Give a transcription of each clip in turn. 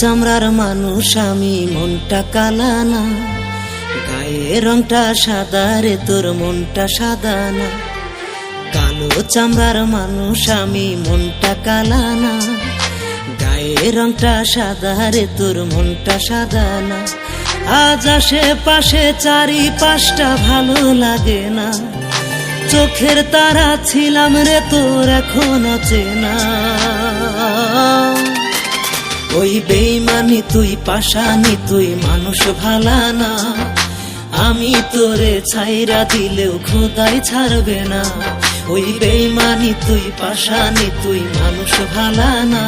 চামড়ার মানুষ আমি, মনটা কালা না, গায়ের রংটা সাদা রে, তোর মনটা সাদা না। কালো চামড়ার মানুষ আমি, মনটা কালা না, গায়ের রংটা সাদা রে, তোর মনটা সাদা না। আজ আশেপাশে চারিপাশটা ভালো লাগে না, চোখের তারা ছিলাম রে তোর এখনো চেনা। ওই বেইমানি তুই পাশানি, তুই মানুষ ভালা না, আমি তোরে ছাইরা দিলেও খোদাই ছাড়বে না। ওই বেইমানি তুই পাশানি, তুই মানুষ ভালা না,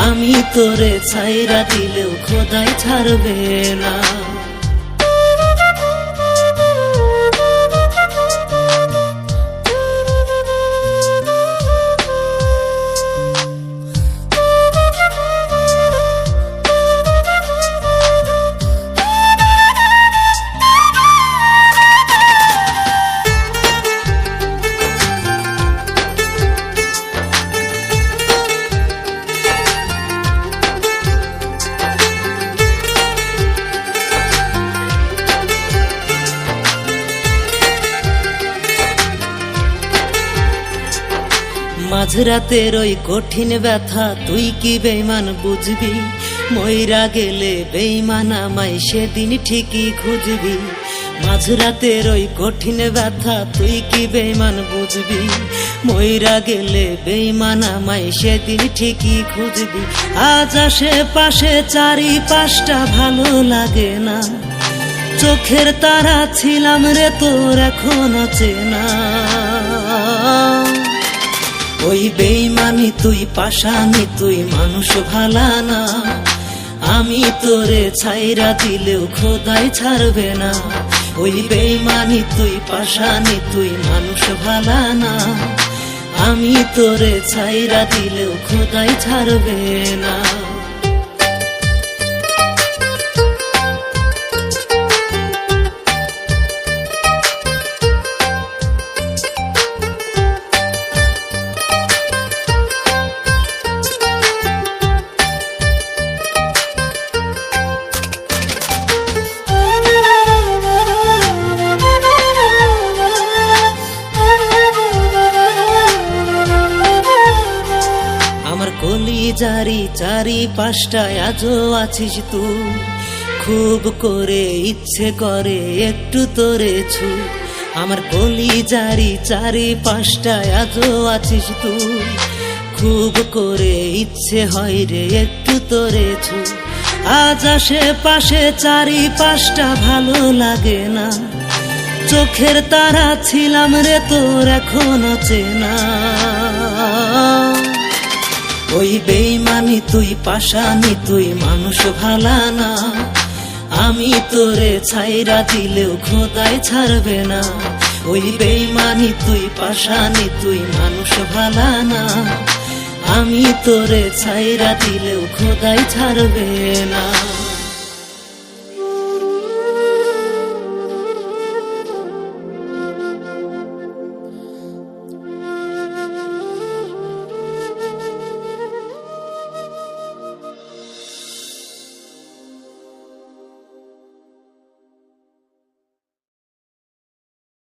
আমি তোরে ছাইরা দিলেও খোদাই ছাড়বে না। মাঝরাতের ওই কঠিন ব্যথা তুই কি বেইমান বুঝবি, মইরা গেলে বেইমান আমায় সেদিন ঠিকই খুঁজবি। মাঝরাতের ওই কঠিন ব্যথা তুই কি বেইমান বুঝবি, মইরা গেলে বেইমান আমায় সেদিন ঠিকই খুঁজবি। আজ আশেপাশে চারিপাশটা ভালো লাগে না, চোখের তারা ছিলাম রে তোর এখনো চেনা। ওই বেইমানি তুই পাশানি, তুই মানুষ ভালা না, আমি তোরে ছাইরা দিলেও খোদাই ছাড়বে না। ওই বেইমানি তুই পাশানি, তুই মানুষ ভালা না, আমি তোরে ছাইরা দিলেও খোদাই ছাড়বে না। কলিজারি চারিপাশটায় আজও আছিস তুই, খুব করে ইচ্ছে করে একটু তোরে ছুঁই। আমার কলিজারি চারিপাশটায় আজও আছিস তুই, খুব করে ইচ্ছে হয় রে একটু তোরে ছুঁই। আজ আশেপাশে চারিপাশটা ভালো লাগে না, চোখের তারা ছিলাম রে তোর এখনো চেনা। ওই বেইমানি তুই পাশানি, তুই মানুষ ভালা না, আমি তোরে ছাইরা দিলেও খোদাই ছাড়বে না। ওই বেইমানি তুই পাশানি, তুই মানুষ ভালা না, আমি তোরে ছাইরা দিলেও খোদাই ছাড়বে না।